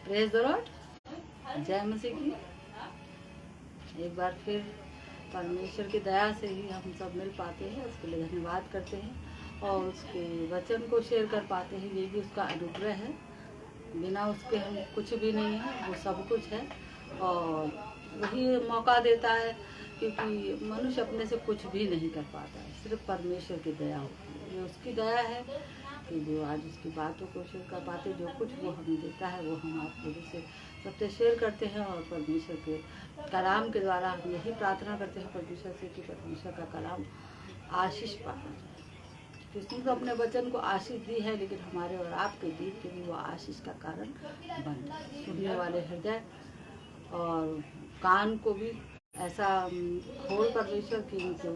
Praise the Lord, जय मसीह की। एक बार फिर परमेश्वर की दया से ही हम सब मिल पाते हैं, उसके लिए धन्यवाद करते हैं और उसके वचन को शेयर कर पाते हैं, ये भी उसका अनुग्रह है। बिना उसके हम कुछ भी नहीं है, वो सब कुछ है और वही मौका देता है, क्योंकि मनुष्य अपने से कुछ भी नहीं कर पाता है, सिर्फ परमेश्वर की दया होती है। ये उसकी दया है कि जो आज उसकी बातों को शेयर कर पाते, जो कुछ वो हमें देता है वो हम आप लोगों से सबसे शेयर करते हैं। और परमेश्वर के कलाम के द्वारा हम यही प्रार्थना करते हैं परमेश्वर से कि परमेश्वर का कलाम आशीष पाना जाए। कृष्ण तो अपने वचन को आशीष दी है, लेकिन हमारे और आपके गीत के भी वो आशीष का कारण बन जाए। सुनने वाले हृदय और कान को भी ऐसा खोल परमेश्वर की उनको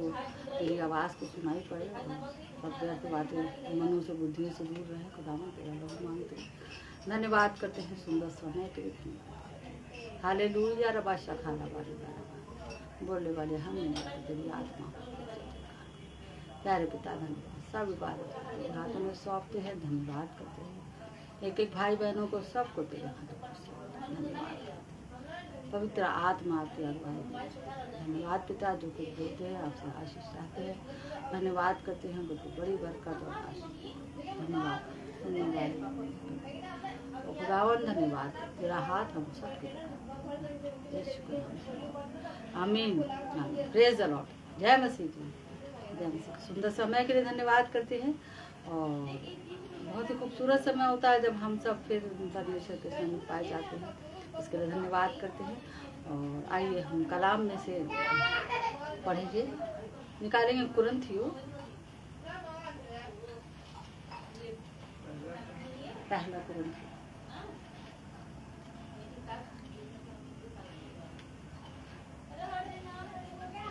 तेरी आवाज़ को सुनाई पड़े और सब व्यर्थ बातें मनों से बुद्धियों से दूर रहे। खुदावन तेरा लोग मांगते हैं, धन्यवाद करते हैं सुंदर समय के लिए। हालेलुया रबा शखाला वाले बोलने वाले हम तेरी आत्मा प्यारे पिता धन्यवाद। सब इबादत हाथों में सौंपते हैं, धन्यवाद करते हैं। एक एक भाई बहनों को सबको तेरे हाथों में धन्यवाद। पवित्र आत्मा आपकी अगुवाई, धन्यवाद पिता जो कुछ देते हैं आपसे आशीष चाहते हैं। धन्यवाद करते हैं बिल्कुल बड़ी बरकत और आशीष। धन्यवाद सुनने वाले खुदावन, धन्यवाद तेरा हाथ हम सबके आमीन। प्रेज द लॉर्ड, जय मसीह जी, जय मसीह। सुंदर समय के लिए धन्यवाद करते हैं और बहुत ही खूबसूरत समय होता है जब हम सब फिर परमेश्वर के सामने पाए जाते हैं, इसके लिए धन्यवाद करते हैं। और आइए हम कलाम में से पढ़ेंगे, निकालेंगे कुरिन्थियों पहला कुरिन्थियों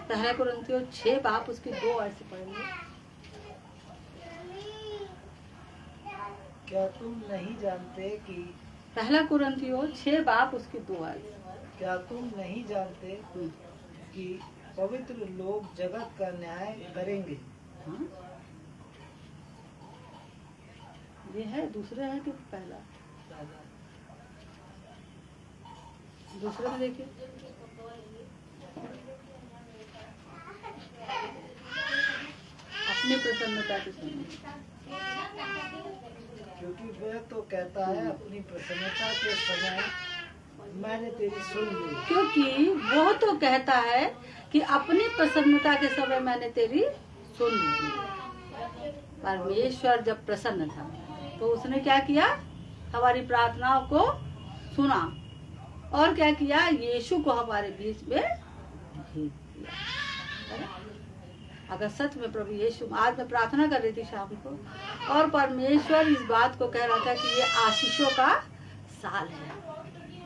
पहला कुरिन्थियों 6 बाप उसकी 2 आयत से पढ़ेंगे। क्या तुम नहीं जानते कि पहला कुरिन्थियों 6 बाप उसकी 2 आयत। क्या तुम नहीं जानते कि पवित्र लोग जगत का न्याय करेंगे? हाँ? ये है दूसरा है कि पहला? दूसरे में देखिए, अपनी प्रसन्नता के समय, क्योंकि वह तो कहता है अपनी प्रसन्नता के समय मैंने तेरी सुन ली। क्योंकि वो तो कहता है कि अपनी प्रसन्नता के समय मैंने तेरी सुन ली। परमेश्वर जब प्रसन्न था तो उसने क्या किया? हमारी प्रार्थनाओं को सुना और क्या किया? यीशु को हमारे बीच में भेज दिया। अगर सच में प्रभु यीशु, आज मैं प्रार्थना कर रही थी शाम को और परमेश्वर इस बात को कह रहा था कि ये आशीषों का साल है,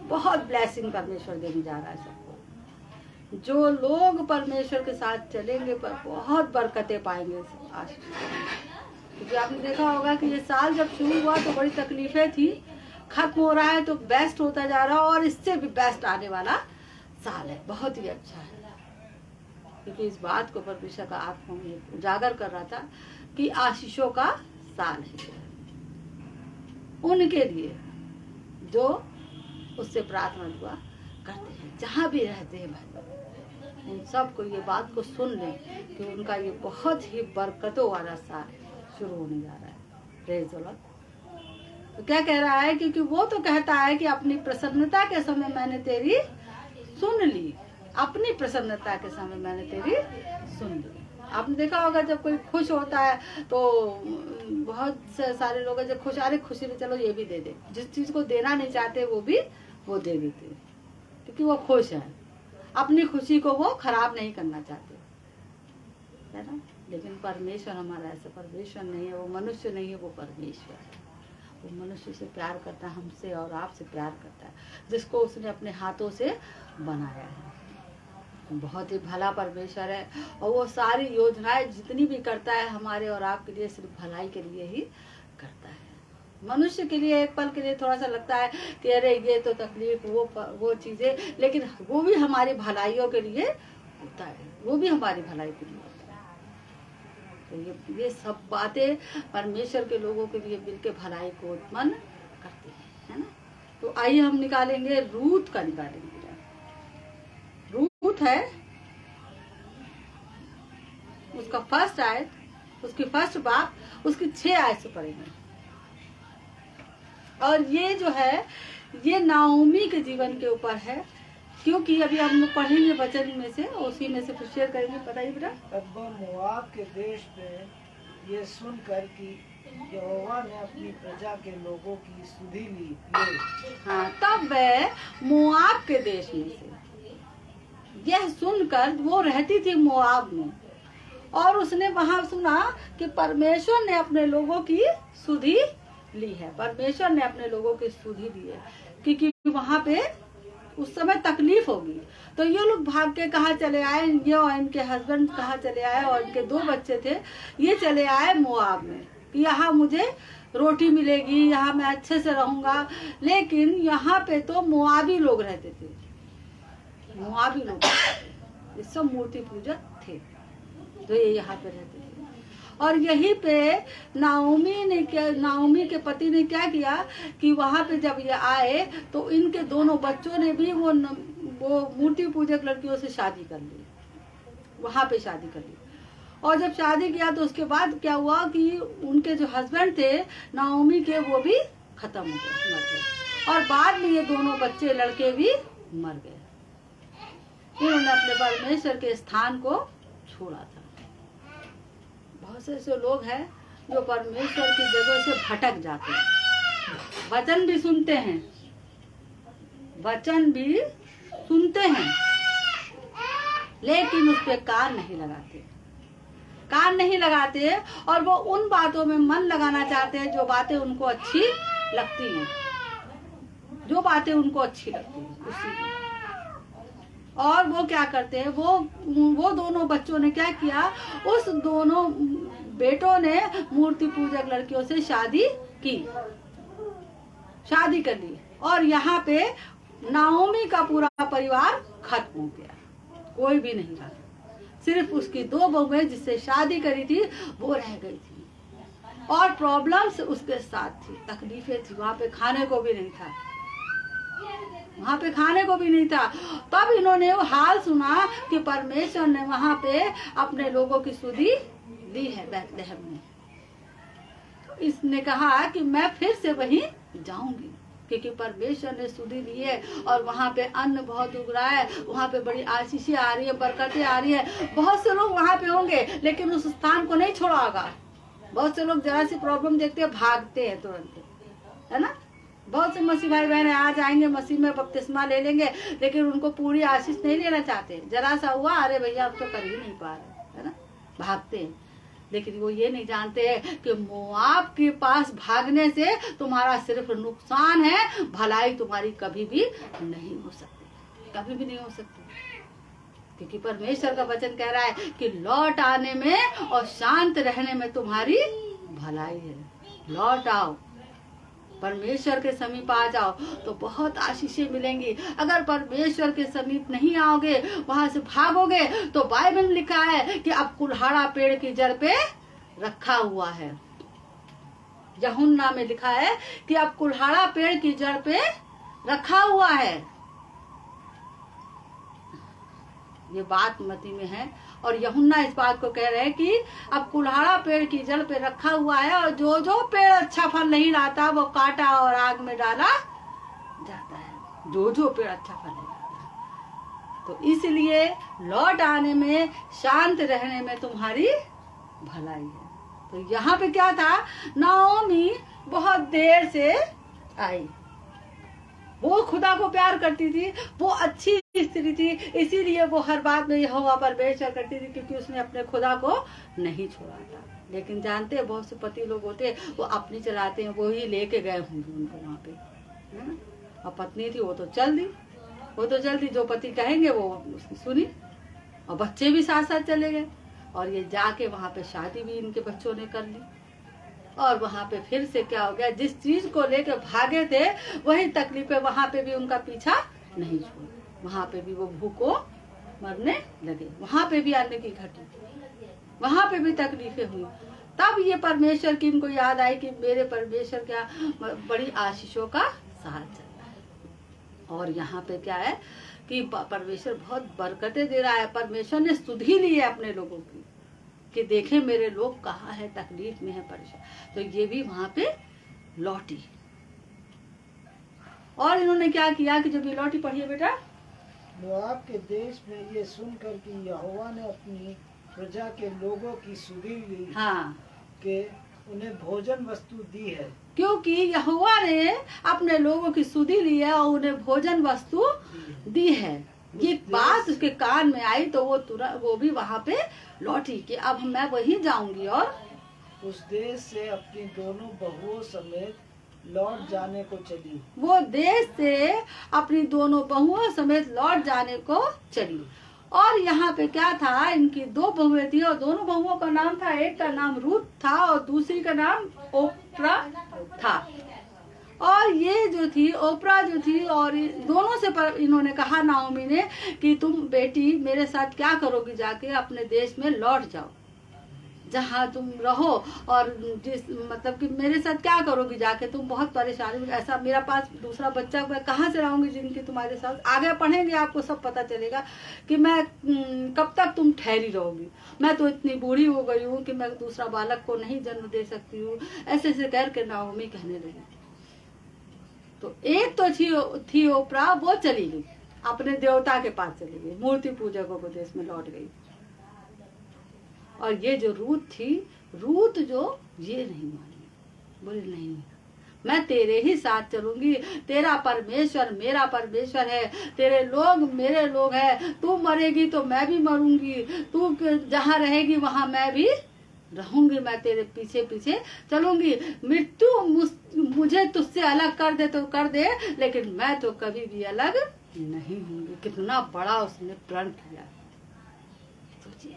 बहुत ब्लेसिंग परमेश्वर देने जा रहा है सबको। जो लोग परमेश्वर के साथ चलेंगे पर बहुत बरकतें पाएंगे आशीष। क्योंकि आपने देखा होगा कि ये साल जब शुरू हुआ तो बड़ी तकलीफें थी, खत्म हो रहा है तो बेस्ट होता जा रहा है और इससे भी बेस्ट आने वाला साल है, बहुत ही अच्छा है। क्योंकि इस बात को परमेश्वर का आत्मा में उजागर कर रहा था कि आशीषों का साल है उनके लिए जो उससे प्रार्थना दुआ करते हैं, जहाँ भी रहते हैं भाई, उन सबको ये बात को सुन लें कि उनका ये बहुत ही बरकतों वाला साल शुरू होने जा रहा है। Praise the Lord. तो क्या कह रहा है? क्योंकि वो तो कहता है कि अपनी प्रसन्नता के समय मैंने तेरी सुन ली, अपनी प्रसन्नता के समय मैंने तेरी सुन ली। आपने देखा होगा जब कोई खुश होता है तो बहुत से सारे लोग जब खुश, अरे खुशी में चलो ये भी दे दे, जिस चीज को देना नहीं चाहते वो भी वो दे देते, क्योंकि वो खुश है, अपनी खुशी को वो खराब नहीं करना चाहते, है ना। लेकिन परमेश्वर हमारा ऐसा परमेश्वर नहीं है, वो मनुष्य नहीं है, वो परमेश्वर है। वो मनुष्य से प्यार करता है, हमसे और आपसे प्यार करता है, जिसको उसने अपने हाथों से बनाया है। बहुत ही भला परमेश्वर है और वो सारी योजनाएं जितनी भी करता है हमारे और आपके लिए सिर्फ भलाई के लिए ही करता है। मनुष्य के लिए एक पल के लिए थोड़ा सा लगता है कि अरे ये तो तकलीफ, वो चीजें, लेकिन वो भी हमारी भलाइयों के लिए होता है, वो भी हमारी भलाई के लिए होता है। तो ये सब बातें परमेश्वर के लोगों के लिए मिलकर भलाई को उत्पन्न करती है ना। तो आइए हम निकालेंगे रूत का, निकालेंगे। रूत है, उसका फर्स्ट आयत, उसकी फर्स्ट बाप, उसकी 6 आयत से पढ़ेंगे। और ये जो है ये नाओमी के जीवन के ऊपर है, क्योंकि अभी हम लोग पढ़ेंगे वचन में से, उसी में से फिर शेयर करेंगे। बताइए बेटा। तब वह मोआब के देश में ये सुनकर कि यहोवा ने अपनी प्रजा के लोगों की सुधि ली। हाँ, तब वह मोआब के देश में से यह सुनकर, वो रहती थी मोआब में, और उसने वहां सुना कि परमेश्वर ने अपने लोगों की सुधि ली है। परमेश्वर ने अपने लोगों की सुधि ली है, क्योंकि वहां पे उस समय तकलीफ होगी। तो ये लोग भाग के कहाँ चले आए, ये और इनके हस्बैंड कहाँ चले आए, और इनके 2 बच्चे थे, ये चले आए मोआब में कि यहाँ मुझे रोटी मिलेगी, यहाँ मैं अच्छे से रहूंगा। लेकिन यहाँ पे तो मोआबी लोग रहते थे, मोआबी लोग, ये सब मूर्ति पूजक थे, तो ये यहाँ पे रहते थे। और यहीं पे नाओमी के पति ने क्या किया कि वहां पे जब ये आए तो इनके दोनों बच्चों ने भी वो मूर्ति पूजक लड़कियों से शादी कर ली, वहां पे शादी कर ली। और जब शादी किया तो उसके बाद क्या हुआ कि उनके जो हस्बैंड थे नाओमी के, वो भी खत्म हो गए, मर गए। और बाद में ये दोनों बच्चे लड़के भी मर गए। इन्होंने अपने परमेश्वर के स्थान को छोड़ा था। बहुत से ऐसे लोग हैं जो परमेश्वर की जगह से भटक जाते हैं, वचन भी सुनते हैं, वचन भी सुनते हैं, लेकिन उस पे कान नहीं लगाते, कान नहीं लगाते, और वो उन बातों में मन लगाना चाहते हैं जो बातें उनको अच्छी लगती हैं, जो बातें उनको अच्छी लगती हैं उसी में। और वो क्या करते हैं, वो दोनों बच्चों ने क्या किया, उस दोनों बेटों ने मूर्ति पूजक लड़कियों से शादी की, शादी कर ली। और यहाँ पे नाओमी का पूरा परिवार खत्म हो गया, कोई भी नहीं रहा, सिर्फ उसकी 2 बहुएं जिससे शादी करी थी वो रह गई थी। और प्रॉब्लम्स उसके साथ थी, तकलीफें थी, वहां पे खाने को भी नहीं था, वहां पे खाने को भी नहीं था। तब इन्होंने वो हाल सुना कि परमेश्वर ने वहां पे अपने लोगों की सुधि दी है बैतलहम में। तो इसने कहा कि मैं फिर से वहीं जाऊंगी, क्योंकि परमेश्वर ने सुधि दी है और वहां पे अन्न बहुत उग रहा है, वहां पे बड़ी आशीषें आ रही है, बरकतें आ रही है। बहुत से लोग वहां पे होंगे लेकिन उस स्थान को नहीं छोड़ा होगा। बहुत से लोग जरा सी प्रॉब्लम देखते हैं भागते हैं तुरंत, है ना। बहुत से मसीह भाई बहन आ जाएंगे, मसीह में बपतिस्मा ले लेंगे, लेकिन उनको पूरी आशीष नहीं लेना चाहते। जरा सा हुआ, अरे भैया अब तो कर ही नहीं पा रहे, है ना, भागते हैं। लेकिन वो ये नहीं जानते कि मोआब के पास भागने से तुम्हारा सिर्फ नुकसान है, भलाई तुम्हारी कभी भी नहीं हो सकती, कभी भी नहीं हो सकती। क्योंकि परमेश्वर का वचन कह रहा है कि लौट आने में और शांत रहने में तुम्हारी भलाई है। लौट आओ, परमेश्वर के समीप आ जाओ तो बहुत आशीषें मिलेंगी। अगर परमेश्वर के समीप नहीं आओगे, वहां से भागोगे, तो बाइबल में लिखा है कि अब कुल्हाड़ा पेड़ की जड़ पे रखा हुआ है। यूहन्ना में लिखा है कि अब कुल्हाड़ा पेड़ की जड़ पे रखा हुआ है। ये बात मती में है, और यूहन्ना इस बात को कह रहे हैं कि अब कुल्हाड़ा पेड़ की जड़ पे रखा हुआ है, और जो जो पेड़ अच्छा फल नहीं लाता वो काटा और आग में डाला जाता है। जो जो पेड़ अच्छा फल नहीं लाता, तो इसलिए लौट आने में, शांत रहने में तुम्हारी भलाई है। तो यहाँ पे क्या था, नाओमी बहुत देर से आई, वो खुदा को प्यार करती थी, वो अच्छी स्त्री थी, इसीलिए वो हर बात में यहोवा परमेश्वर करती थी, क्योंकि उसने अपने खुदा को नहीं छोड़ा था। लेकिन जानते हैं बहुत से पति लोग होते हैं वो अपनी चलाते हैं, वो ही लेके गए होंगे उनको वहां पे, है ना। और पत्नी थी वो तो चल दी, जो पति कहेंगे वो उसकी सुनी, और बच्चे भी साथ साथ चले गए। और ये जाके वहां पे शादी भी इनके बच्चों ने कर ली। और वहां पे फिर से क्या हो गया, जिस चीज को लेकर भागे थे वही तकलीफें वहां पे भी उनका पीछा नहीं छोड़ा, वहां पे भी वो भूखों मरने लगे, वहां पे भी अन्न की घटी, वहां पे भी तकलीफें हुई। तब ये परमेश्वर की इनको याद आई कि मेरे परमेश्वर क्या बड़ी आशीषों का साथ चल रहा है, और यहाँ पे क्या है कि परमेश्वर बहुत बरकतें दे रहा है। परमेश्वर ने सुधि ली है अपने लोगों की कि देखे मेरे लोग कहाँ है, तकलीफ में है, परेशान। तो ये भी वहां पे लौटी। और इन्होंने क्या किया कि जब ये लौटी, पढ़िए बेटा। मोआब के देश में ये सुनकर कि यहोवा ने अपनी प्रजा के लोगों की सुधि ली, हाँ, के उन्हें भोजन वस्तु दी है। क्योंकि यहोवा ने अपने लोगों की सुधि ली है और उन्हें भोजन वस्तु दी है। ये बात उसके कान में आई तो वो तुरंत वो भी वहां पे लौटी कि अब मैं वहीं जाऊंगी। और उस देश से अपनी दोनों बहुओं समेत लौट जाने को चली। वो देश से अपनी दोनों बहुओं समेत लौट जाने को चली। और यहाँ पे क्या था, इनकी दो बहुएं थी और दोनों बहुओं का नाम था, एक का नाम रूथ था और दूसरी का नाम ओप्रा था। और ये जो थी ओप्रा जो थी, और दोनों से इन्होंने कहा नाओमी ने कि तुम बेटी मेरे साथ क्या करोगी, जाके अपने देश में लौट जाओ जहाँ तुम रहो, और जिस मतलब कि मेरे साथ क्या करोगी जाके, तुम बहुत परेशानी, ऐसा मेरा पास दूसरा बच्चा मैं कहाँ से रहूंगी जिनकी तुम्हारे साथ। आगे पढ़ेंगे आपको सब पता चलेगा कि मैं कब तक तुम ठहरी रहोगी। मैं तो इतनी बूढ़ी हो गई हूँ कि मैं दूसरा बालक को नहीं जन्म दे सकती हूँ। ऐसे ऐसे करके नाओमी कहने लगी। तो एक तो थी ओप्रा, वो चली गई अपने देवता के पास, चली गई मूर्ति पूजकों को देश में लौट गई। और ये जो रूथ थी, रूथ जो ये नहीं मानी, बोले नहीं मैं तेरे ही साथ चलूंगी, तेरा परमेश्वर मेरा परमेश्वर है, तेरे लोग मेरे लोग है, तू मरेगी तो मैं भी मरूंगी, तू जहाँ रहेगी वहां मैं भी रहूंगी, मैं तेरे पीछे पीछे चलूंगी। मृत्यु मुझे तुझसे अलग कर दे तो कर दे, लेकिन मैं तो कभी भी अलग नहीं होंगी। कितना बड़ा उसने प्रण किया, सोचिए,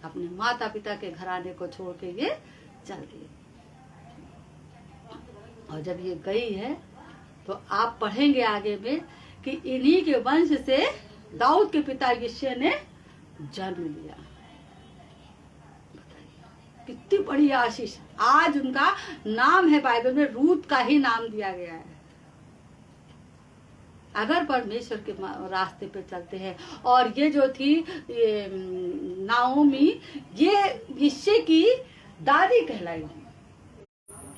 अपने माता पिता के घराने को छोड़ के ये चल गई। और जब ये गई है तो आप पढ़ेंगे आगे में कि इन्हीं के वंश से दाऊद के पिता यिशै ने जन्म लिया। कितनी बड़ी आशीष। आज उनका नाम है बाइबल में, रूथ का ही नाम दिया गया है। अगर परमेश्वर के रास्ते पे चलते हैं। और ये जो थी नाओमी, ये यिशै की दादी कहलाई,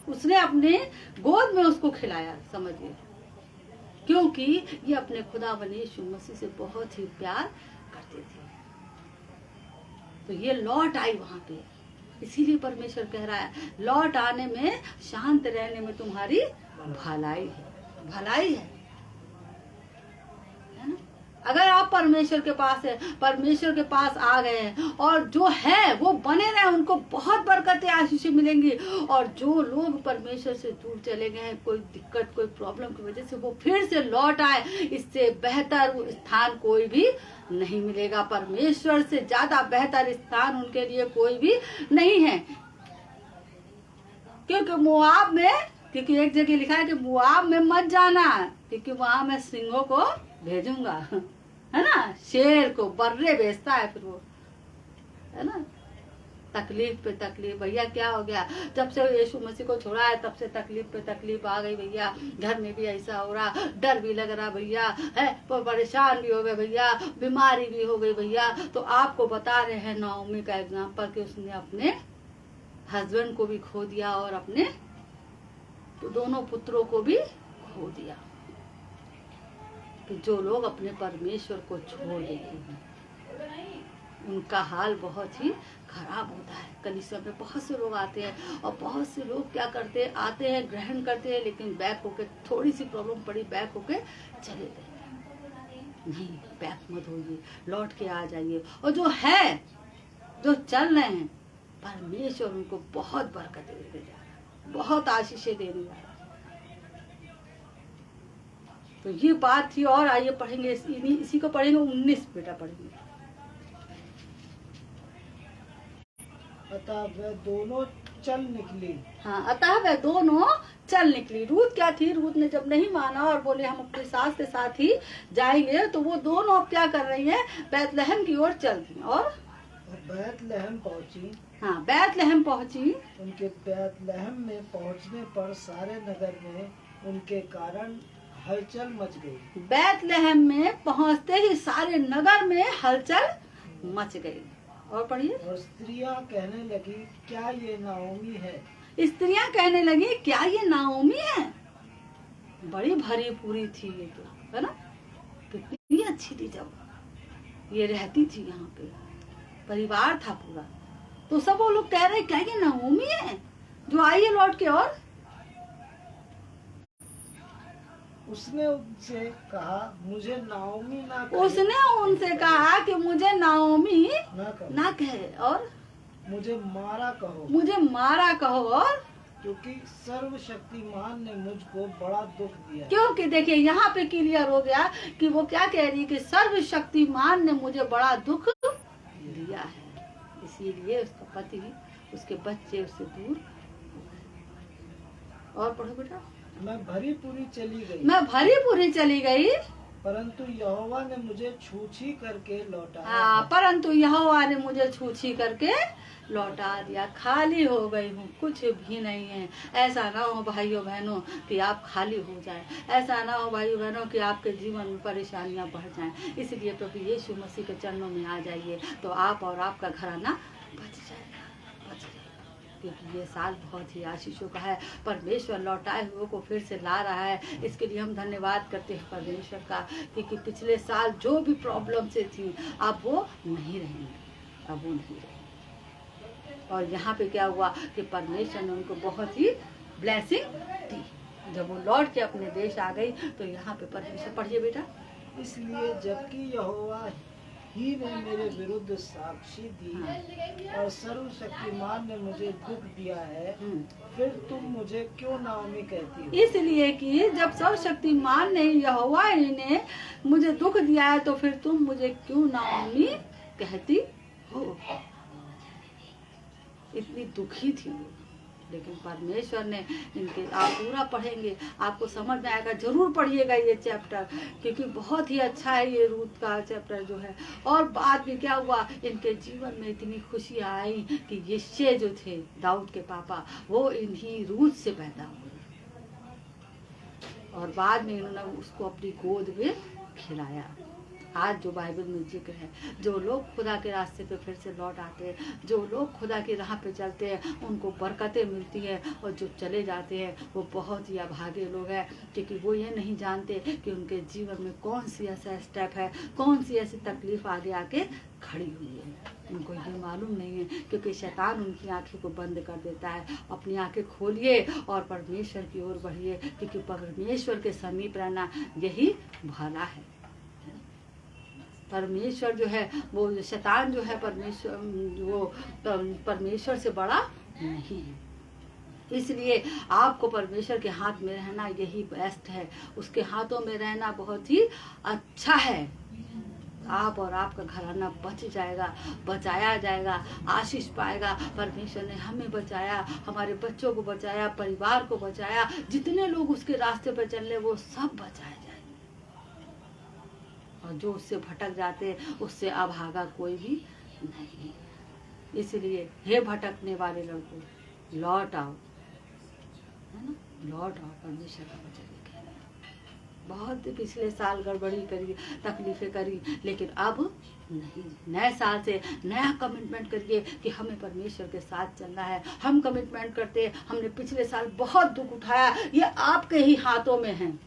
उसने अपने गोद में उसको खिलाया, समझिए, क्योंकि ये अपने खुदा बने यीशु मसीह से बहुत ही प्यार करते थे। तो ये लौट आई वहां पे, इसीलिए परमेश्वर कह रहा है लौट आने में, शांत रहने में तुम्हारी भलाई है, भलाई है ना। अगर आप परमेश्वर के पास है, परमेश्वर के पास आ गए हैं और जो है वो बने रहे, उनको बहुत बरकतें आशीषें मिलेंगी। और जो लोग परमेश्वर से दूर चले गए हैं, कोई दिक्कत कोई प्रॉब्लम की वजह से, वो फिर से लौट आए, इससे बेहतर स्थान कोई भी नहीं मिलेगा। परमेश्वर से ज्यादा बेहतर स्थान उनके लिए कोई भी नहीं है। क्योंकि मोआब में, क्योंकि एक जगह लिखा है कि मोआब में मत जाना, क्योंकि वहां मैं सिंहों को भेजूंगा, है ना, शेर को बर्रे भेजता है फिर वो, है ना। तकलीफ पे तकलीफ भैया, क्या हो गया, जब से यीशु मसीह को छोड़ा है तब से तकलीफ पे तकलीफ आ गई भैया। घर में भी ऐसा हो रहा, डर भी लग रहा भैया, है, परेशान भी हो गए भैया, बीमारी भी हो गई भैया। तो आपको बता रहे हैं नाओमी का एग्जाम्पल कि उसने अपने हस्बैंड को भी खो दिया और अपने दोनों पुत्रों को भी खो दिया। कि जो लोग अपने परमेश्वर को छोड़ देते हैं उनका हाल बहुत ही खराब होता है। कलीसिया में बहुत से लोग आते हैं और बहुत से लोग क्या करते हैं, आते हैं, ग्रहण करते हैं, लेकिन बैक होके, थोड़ी सी प्रॉब्लम पड़ी बैक होके चले गए। नहीं, बैक मत होइए, लौट के आ जाइए। और जो है, जो चल रहे हैं, परमेश्वर उनको बहुत बरकत देने जा रहा है, बहुत आशीषें देने जा रहा है। तो ये बात थी। और आइए पढ़ेंगे, इसी को पढ़ेंगे 19 बेटा पढ़ेंगे। अतः वह दोनों चल निकली। हाँ, अतः वह दोनों चल निकली। रूथ क्या थी, रूथ ने जब नहीं माना और बोले हम अपने सास के साथ ही जाएंगे, तो वो दोनों अब क्या कर रही हैं, बैतलहम की ओर चल दी। और बैतलहम पहुंची। हाँ, बैतलहम पहुंची। उनके बैतलहम में पहुंचने पर सारे नगर में उनके कारण हलचल मच गई। बैतलहम में पहुंचते ही सारे नगर में हलचल मच गई। और पढ़िए। और स्त्रियां कहने लगी, क्या ये नाओमी है? स्त्रियां कहने लगी, क्या ये नाओमी है? बड़ी भरी पूरी थी ये तो, है ना? कितनी अच्छी थी जब ये रहती थी यहाँ पे, परिवार था पूरा। तो सब वो लोग कह रहे, क्या ये नाओमी है जो आई है लौट के? और उसने उनसे कहा, मुझे नाओमी ना कहे। उसने उनसे कहा कि मुझे नाओमी ना कहे, और मुझे मारा कहो। मुझे मारा कहो। और क्योंकि सर्वशक्तिमान ने मुझको बड़ा दुख दिया। क्योंकि देखिए यहाँ पे क्लियर हो गया कि वो क्या कह रही है कि सर्वशक्तिमान ने मुझे बड़ा दुख दिया है, इसीलिए उसका पति, उसके बच्चे उससे दूर। और पढ़ो बेटा। मैं भरी पूरी चली गई। मैं भरी पूरी चली गई, परंतु यहोवा ने मुझे छूछी करके लौटाया। हाँ, परंतु यहोवा ने मुझे छूछी करके लौटा दिया। खाली हो गई हूँ, कुछ भी नहीं है। ऐसा ना हो भाइयों बहनों कि आप खाली हो जाएं, ऐसा ना हो भाइयों बहनों कि आपके जीवन में परेशानियां बढ़ जाएं। इसलिए प्रभु यीशु मसीह के चरणों में आ जाइए, तो आप और आपका घराना बच जाएगा, बच जाएगा। क्योंकि ये साल बहुत ही आशीषों का है। परमेश्वर लौटाए हुए को फिर से ला रहा है। इसके लिए हम धन्यवाद करते हैं परमेश्वर का, क्योंकि पिछले साल जो भी प्रॉब्लम से थी अब वो नहीं रहेंगी, अब वो नहीं रहेंगी। और यहाँ पे क्या हुआ कि परमेश्वर ने उनको बहुत ही ब्लेसिंग दी। जब वो लौट के अपने देश आ गई तो यहाँ पे परमेश्वर, पढ़िए बेटा। इसलिए जबकि यहोवा ही ने मेरे विरुद्ध साक्षी दी, हाँ। और सर्वशक्तिमान ने मुझे दुख दिया है, फिर तुम मुझे क्यों नाओमी कहती हो? इसलिए कि जब सर्वशक्तिमान ने, यहोवा ही ने मुझे दुख दिया है, तो फिर तुम मुझे क्यों नाओमी कहती हो? इतनी दुखी थी वो, लेकिन परमेश्वर ने इनके, आप पूरा पढ़ेंगे आपको समझ में आएगा। जरूर पढ़िएगा ये चैप्टर, क्योंकि बहुत ही अच्छा है ये रूत का चैप्टर जो है। और बाद में क्या हुआ, इनके जीवन में इतनी खुशियाँ आई कि यिशै जो थे दाऊद के पापा, वो इन्हीं रूत से पैदा हुए, और बाद में इन्होंने उसको अपनी गोद में खिलाया। आज जो बाइबल में जिक्र है, जो लोग खुदा के रास्ते पे फिर से लौट आते हैं, जो लोग खुदा की राह पे चलते हैं, उनको बरकतें मिलती हैं। और जो चले जाते हैं वो बहुत ही अभागे लोग हैं, क्योंकि वो ये नहीं जानते कि उनके जीवन में कौन सी ऐसा स्टेप है, कौन सी ऐसी तकलीफ आगे आके खड़ी हुई है। उनको ये मालूम नहीं है, क्योंकि शैतान उनकी आंखें को बंद कर देता है। अपनी आंखें खोलिए और परमेश्वर की ओर बढ़िए, क्योंकि परमेश्वर के समीप रहना यही भला है। परमेश्वर जो है, वो शैतान जो है, परमेश्वर वो परमेश्वर से बड़ा नहीं है। इसलिए आपको परमेश्वर के हाथ में रहना यही बेस्ट है, उसके हाथों में रहना बहुत ही अच्छा है। आप और आपका घराना बच जाएगा, बचाया जाएगा, आशीष पाएगा। परमेश्वर ने हमें बचाया, हमारे बच्चों को बचाया, परिवार को बचाया। जितने लोग उसके रास्ते पर चल रहे वो सब बचाए जाए, और जो उससे भटक जाते उससे अभागा कोई भी नहीं। इसलिए हे भटकने वाले लड़कों, लौट आओ, है ना, लौट आओ, परमेश्वर का वचन लिखा है। बहुत पिछले साल गड़बड़ी करी, तकलीफें करी, लेकिन अब नहीं। नए साल से नया कमिटमेंट करिए कि हमें परमेश्वर के साथ चलना है। हम कमिटमेंट करते हैं, हमने पिछले साल बहुत दुख उठाया, ये आपके ही हाथों में है,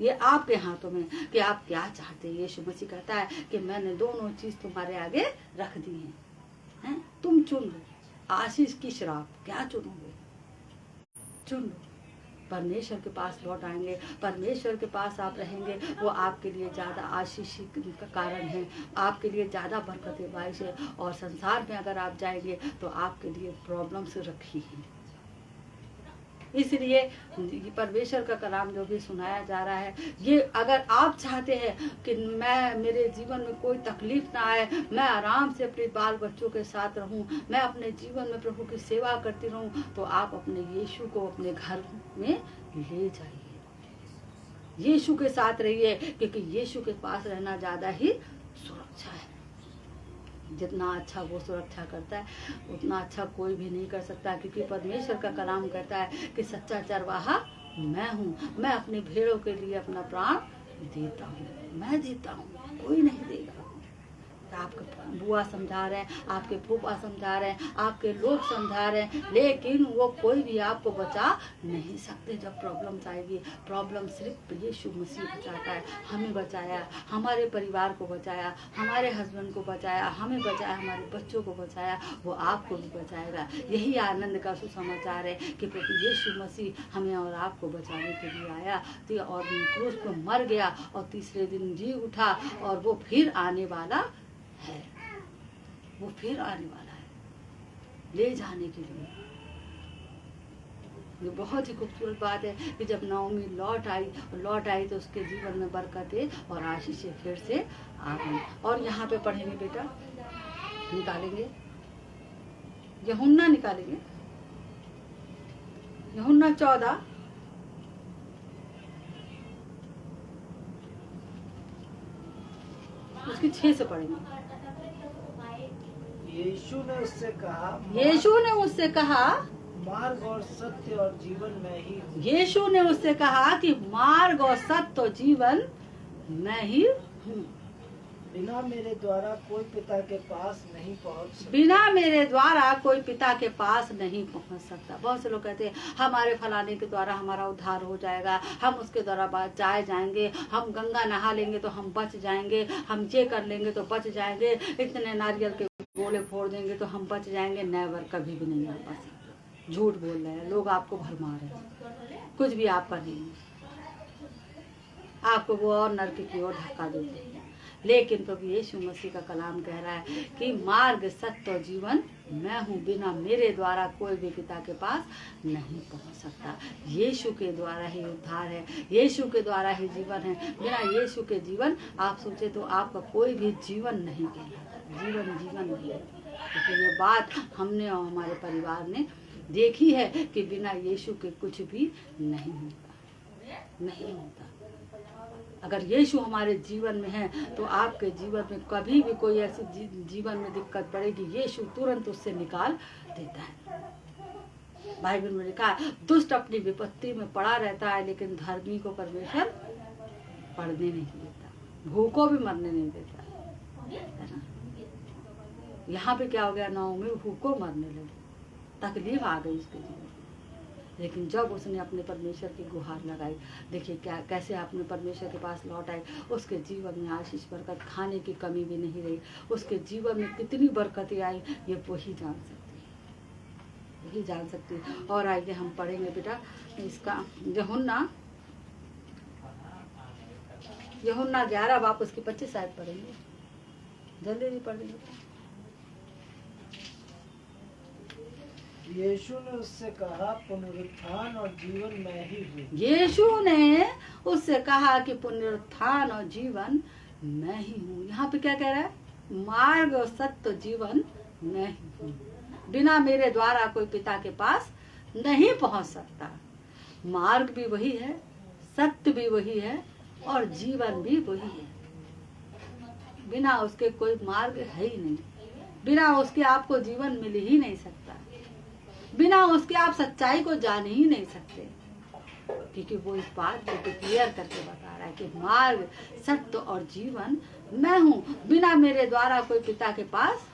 ये आपके हाथों में कि आप क्या चाहते हैं। यीशु मसीह कहता है कि मैंने दोनों चीज तुम्हारे आगे रख दी हैं, तुम चुन लो, आशीष की श्राप, क्या चुनोगे? चुन लो। परमेश्वर के पास लौट आएंगे, परमेश्वर के पास आप रहेंगे, वो आपके लिए ज्यादा आशीष का कारण है, आपके लिए ज्यादा बरकतें बारिश है। और संसार में अगर आप जाएंगे तो आपके लिए प्रॉब्लम्स रखी है। इसलिए परमेश्वर का कलाम जो भी सुनाया जा रहा है, ये अगर आप चाहते हैं कि मेरे जीवन में कोई तकलीफ ना आए, मैं आराम से अपने बाल बच्चों के साथ रहूं, मैं अपने जीवन में प्रभु की सेवा करती रहूं, तो आप अपने यीशु को अपने घर में ले जाइए, यीशु के साथ रहिए, क्योंकि यीशु के पास रहना ज्यादा ही सुरक्षा है। जितना अच्छा वो सुरक्षा करता है उतना अच्छा कोई भी नहीं कर सकता, क्योंकि परमेश्वर का कलाम कहता है कि सच्चा चरवाहा मैं हूँ, मैं अपने भेड़ों के लिए अपना प्राण देता हूँ, मैं देता हूँ, कोई नहीं देगा। आपके बुआ समझा रहे हैं, आपके फूफा समझा रहे हैं, आपके लोग समझा रहे हैं, लेकिन वो कोई भी आपको बचा नहीं सकते। जब प्रॉब्लम्स आएगी, प्रॉब्लम सिर्फ यीशु मसीह बचाता है। हमें बचाया, हमारे परिवार को बचाया, हमारे हस्बैंड को बचाया, हमें बचाया, हमारे बच्चों को बचाया, वो आपको भी बचाएगा। यही आनंद का सुसमाचार है कि प्रभु यीशु मसीह हमें और आपको बचाने के लिए आया और क्रूस पर मर गया और तीसरे दिन जी उठा, और वो फिर आने वाला है, वो फिर आने वाला है ले जाने के लिए। ये बहुत ही खूबसूरत बात है कि जब नाओमी लौट आई तो उसके जीवन में बरकतें और आशीषें फिर से आ गई। और यहाँ पे पढ़ेंगे बेटा, निकालेंगे यूहन्ना, निकालेंगे यूहन्ना 14 उसकी 6 से पढ़ेंगे। यीशु ने उससे कहा, मार्ग और सत्य और जीवन में ही हूँ। यीशु ने उससे कहा कि मार्ग और सत्य और जीवन मैं ही हूँ। बिना मेरे द्वारा कोई पिता के पास नहीं पहुँच सकता। बिना मेरे द्वारा कोई पिता के पास नहीं पहुँच सकता। बहुत से लोग कहते हैं हमारे फलाने के द्वारा हमारा उद्धार हो जाएगा, हम उसके द्वारा बचाए जाएंगे, हम गंगा नहा लेंगे तो हम बच जाएंगे, हम ये कर लेंगे तो बच जाएंगे, इतने नारियल के गोले फोड़ देंगे तो हम बच जाएंगे। नेवर, कभी भी नहीं आ सकते। झूठ बोल रहे हैं लोग, आपको भरमा रहे हैं, कुछ भी आपका नहीं है, आपको वो और नरक की ओर धक्का देते हैं। लेकिन प्रभु यीशु मसीह का कलाम कह रहा है कि मार्ग, सत्य और जीवन मैं हूँ, बिना मेरे द्वारा कोई भी पिता के पास नहीं पहुँच सकता। यीशु के द्वारा ही उद्धार है, यीशु के द्वारा ही जीवन है। बिना यीशु के जीवन आप सोचे तो आपका कोई भी जीवन नहीं कहलाता, जीवन नहीं है। क्योंकि ये बात हमने और हमारे परिवार ने देखी है कि बिना यीशु के कुछ भी नहीं होता। अगर यीशु हमारे जीवन में है तो आपके जीवन में कभी भी कोई ऐसी जीवन में दिक्कत पड़ेगी, यीशु तुरंत उससे निकाल देता है। बाइबल में लिखा है, दुष्ट अपनी विपत्ति में पड़ा रहता है लेकिन धर्मी को परमेश्वर पड़ने नहीं देता, भूखों भी मरने नहीं देता, है ना। यहाँ पे क्या हो गया, नाओमी भूखों मरने लगी, तकलीफ आ गई उसके जीवन। लेकिन जब उसने अपने परमेश्वर की गुहार लगाई, देखिए क्या कैसे अपने परमेश्वर के पास लौट आई, उसके जीवन में आशीष, बरकत, खाने की कमी भी नहीं रही। उसके जीवन में कितनी बरकतें आई ये वही जान सकती है, और आगे हम पढ़ेंगे बेटा इसका यूहन्ना 11 वापस की 25 शायद पढ़ेंगे, जल्दी पढ़ेंगे। यीशु ने उससे कहा, पुनरुत्थान और जीवन मैं ही हूँ। यीशु ने उससे कहा कि पुनरुत्थान और जीवन मैं ही हूँ। यहाँ पे क्या कह रहा है, मार्ग और सत्य जीवन मैं ही हूँ, बिना मेरे द्वारा कोई पिता के पास नहीं पहुँच सकता। मार्ग भी वही है, सत्य भी वही है और जीवन भी वही है। बिना उसके कोई मार्ग है ही नहीं, बिना उसके आपको जीवन मिल ही नहीं सकता, बिना उसके आप सच्चाई को जान ही नहीं सकते। क्योंकि वो इस बात को क्लियर करके बता रहा है कि मार्ग, सत्य और जीवन मैं हूँ, बिना मेरे द्वारा कोई पिता के पास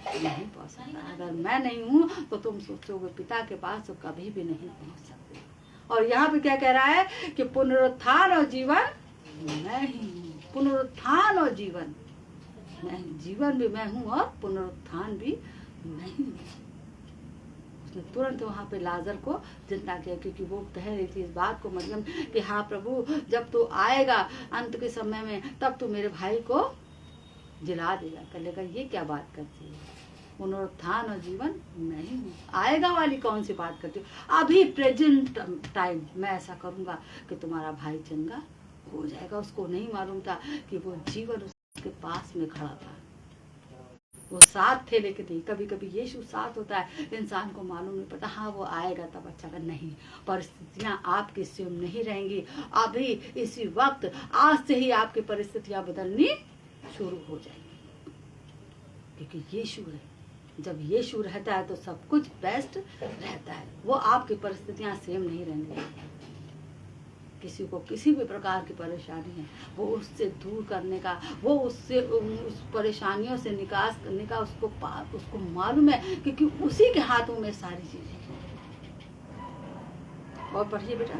नहीं पहुँच सकता। अगर मैं नहीं हूँ तो तुम सोचोगे पिता के पास तो कभी भी नहीं पहुँच सकते। और यहाँ पे क्या कह रहा है कि पुनरुत्थान और जीवन मैं ही हूँ, पुनरुत्थान और जीवन मैं, जीवन भी मैं हूँ और पुनरुत्थान भी मैं ही हूँ। उसने तुरंत वहाँ पे लाजर को जिंदा किया, क्योंकि वो कह रही थी इस बात को मरियम कि हाँ प्रभु, जब तू आएगा अंत के समय में तब तू मेरे भाई को जिला देगा। कहेगा ये क्या बात करती है, पुनरुत्थान और जीवन मैं ही हूँ, आएगा वाली कौन सी बात करती हूँ। अभी प्रेजेंट टाइम मैं ऐसा करूँगा कि तुम्हारा भाई चंगा हो जाएगा। उसको नहीं मालूम था कि वो जीवन उसके पास में खड़ा था, वो साथ थे लेकिन नहीं। कभी कभी यीशु साथ होता है, इंसान को मालूम नहीं पता, हाँ वो आएगा तब अच्छा कर, नहीं, परिस्थितियां आपकी सेम नहीं रहेंगी। अभी इसी वक्त आज से ही आपकी परिस्थितियां बदलनी शुरू हो जाएंगी, क्योंकि यीशु है। जब यीशु रहता है तो सब कुछ बेस्ट रहता है, वो आपकी परिस्थितियां सेम नहीं रहने देंगे। किसी को किसी भी प्रकार की परेशानी है वो उससे दूर करने का, वो उससे उस परेशानियों से निकास करने का उसको मालूम है, क्योंकि उसी के हाथों में सारी चीजें। और पढ़िए बेटा।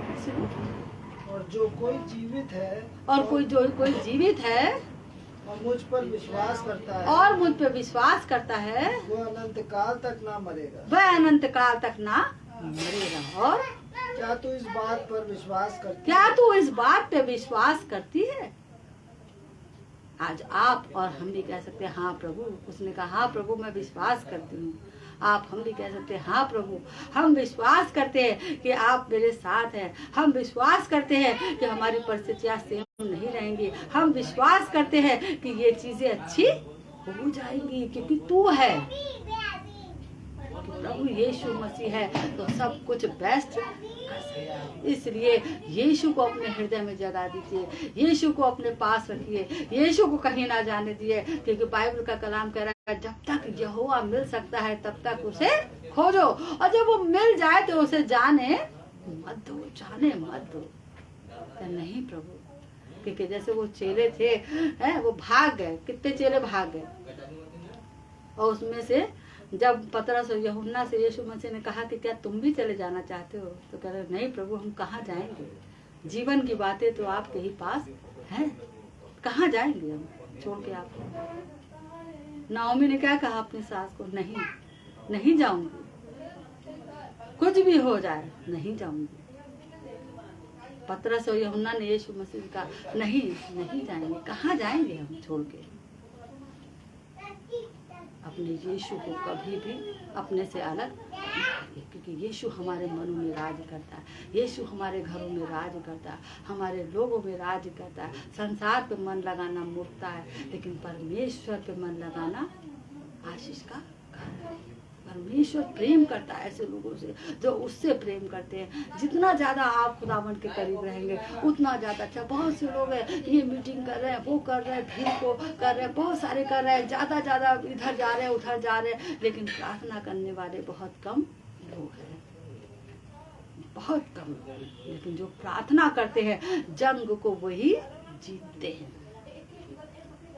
और जो कोई जीवित है और कोई जीवित है और मुझ पर विश्वास करता है और मुझ पर विश्वास करता है वह अनंत काल तक ना मरेगा। वह अनंत काल तक ना मरेगा। और क्या तू इस बात पर विश्वास करती क्या है? तू इस बात पे विश्वास करती है? आज आप और हम भी कह सकते हैं हाँ प्रभु। उसने कहा हाँ प्रभु मैं विश्वास करती हूँ। आप हम भी कह सकते हैं हाँ प्रभु हम विश्वास करते हैं कि आप मेरे साथ हैं। हम विश्वास करते हैं कि हमारी परिस्थितियाँ सेम नहीं रहेंगी। हम विश्वास करते हैं कि ये चीजें अच्छी हो जाएंगी क्योंकि तू है, प्रभु यीशु मसीह है तो सब कुछ बेस्ट कर सकता है। इसलिए यीशु को अपने हृदय में जगा दीजिए, यीशु को अपने पास रखिए, यीशु को कहीं ना जाने दिए, क्योंकि बाइबल का कलाम कह रहा है जब तक यहोवा मिल सकता है तब तक उसे खोजो, और जब वो मिल जाए तो उसे जाने मत दो। नहीं प्रभु, क्योंकि जैसे वो चेले थे वो भाग गए, कितने चेले भाग गए, और उसमें से जब पतरस और यूहन्ना से यीशु मसीह ने कहा कि क्या तुम भी चले जाना चाहते हो, तो कह रहे नहीं प्रभु हम कहाँ जाएंगे, जीवन की बातें तो आपके ही पास हैं, कहाँ जाएंगे हम छोड़ के आपको। नाओमी ने क्या कहा अपनी सास को, नहीं जाऊंगी, कुछ भी हो जाए नहीं जाऊंगी। पतरस और यूहन्ना ने यीशु मसीह का नहीं जाएंगे, कहाँ जाएंगे हम छोड़ के। अपने यीशु को कभी भी अपने से अलग नहीं, क्योंकि यीशु हमारे मनों में राज करता है, यीशु हमारे घरों में राज करता है, हमारे लोगों में राज करता है। संसार पे मन लगाना मूर्खता है, लेकिन परमेश्वर पे मन लगाना आशीष का कारण है। परमेश्वर प्रेम करता है ऐसे लोगों से जो उससे प्रेम करते हैं। जितना ज्यादा आप खुदावन के करीब रहेंगे उतना ज्यादा अच्छा। बहुत से लोग हैं ये मीटिंग कर रहे हैं, वो कर रहे हैं, भीड़ को कर रहे हैं, बहुत सारे कर रहे हैं, ज्यादा इधर जा रहे हैं उधर जा रहे हैं, लेकिन प्रार्थना करने वाले बहुत कम लोग हैं, बहुत कम लोग। लेकिन जो प्रार्थना करते हैं जंग को वही जीतते हैं।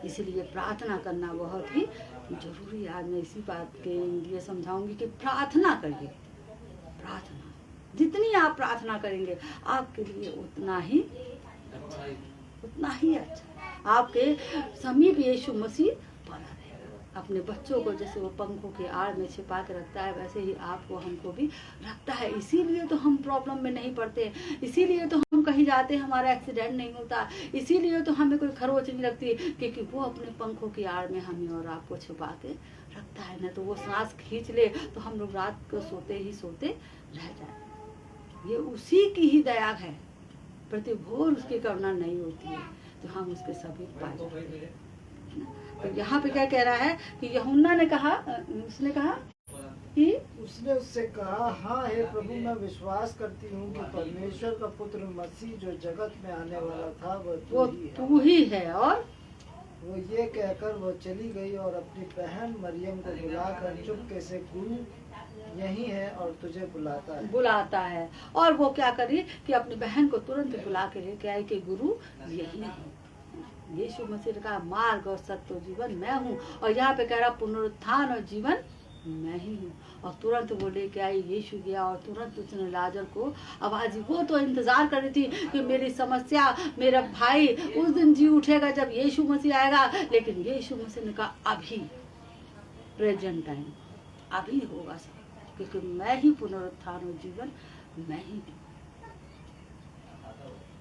इसलिए प्रार्थना करना बहुत ही जरूरी है। आज मैं इसी बात के लिए समझाऊंगी कि प्रार्थना करिए। प्रार्थना जितनी आप प्रार्थना करेंगे आपके लिए उतना ही अच्छा। आपके समीप यीशु मसीह बना रहेगा। अपने बच्चों को जैसे वो पंखों के आड़ में छिपा के रखता है, वैसे ही आपको हमको भी रखता है। इसीलिए तो हम प्रॉब्लम में नहीं पड़ते, इसीलिए तो हम कहीं जाते हमारा एक्सीडेंट नहीं होता, इसीलिए तो हमें कोई खरोच नहीं लगती, क्योंकि वो अपने पंखों की आड़ में हमें और आपको छुपा के रखता है। न तो वो सांस खींच ले तो हम लोग रात को सोते रह जाए। ये उसी की ही दया है, प्रतिभोर उसकी करुणा नहीं होती है, तो हम उसके सभी पाए जाते हैं। तो यहाँ पे क्या कह रहा है कि यूहन्ना ने कहा, उसने कहा कि उसने उससे कहा हाँ हे प्रभु मैं विश्वास करती हूँ कि परमेश्वर का पुत्र मसीह जो जगत में आने वाला था वो तू ही है। और वो ये कहकर वो चली गई और अपनी बहन मरियम को बुलाकर चुपके से गुरु यही है और तुझे बुलाता है। और वो क्या करी कि अपनी बहन को तुरंत बुला के लेके आई कि गुरु यही है। यीशु मसीह का मार्ग और सत्य जीवन मैं हूँ, और यहाँ पे कह रहा पुनरुत्थान और जीवन मैं ही हूँ। और तुरंत वो लेके आई, यीशु गया और तुरंत उसने लाजर को आवाज दी। वो तो इंतजार कर रही थी कि मेरी समस्या, मेरा भाई उस दिन जी उठेगा जब यीशु मसीह आएगा, लेकिन यीशु मसीह ने कहा अभी प्रेजेंट टाइम, अभी होगा सब, क्योंकि मैं ही पुनरुत्थान और जीवन मैं ही हूँ।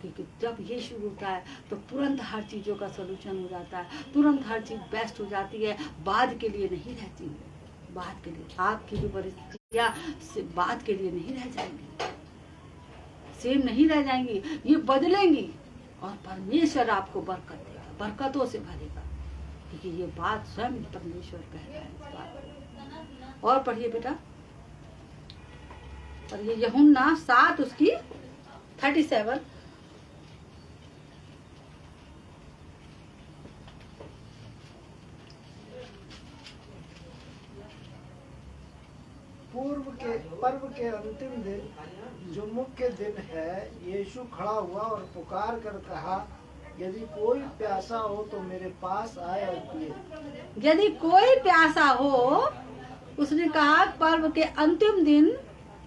क्योंकि जब यीशु होता है तो तुरंत हर चीज़ों का सलूशन हो जाता है, तुरंत हर चीज़ बेस्ट हो जाती है, बाद के लिए नहीं रहती है। बाद के लिए आपकी भी परिस्थितियाँ बाद के लिए नहीं रह जाएंगी, सेम नहीं रह जाएंगी, ये बदलेंगी और परमेश्वर आपको बरकत देगा, बरकतों से भरेगा, क्योंकि ये बात स्वयं परमेश्वर कह रहा है इस बात को। और पढ़िए बेटा, और ये यूहन्ना 7 उसकी 37। पर्व के अंतिम दिन जो मुख्य दिन है, यीशु खड़ा हुआ और पुकार कर कहा, यदि कोई प्यासा हो तो मेरे पास आए और पिए। यदि कोई प्यासा हो, उसने कहा पर्व के अंतिम दिन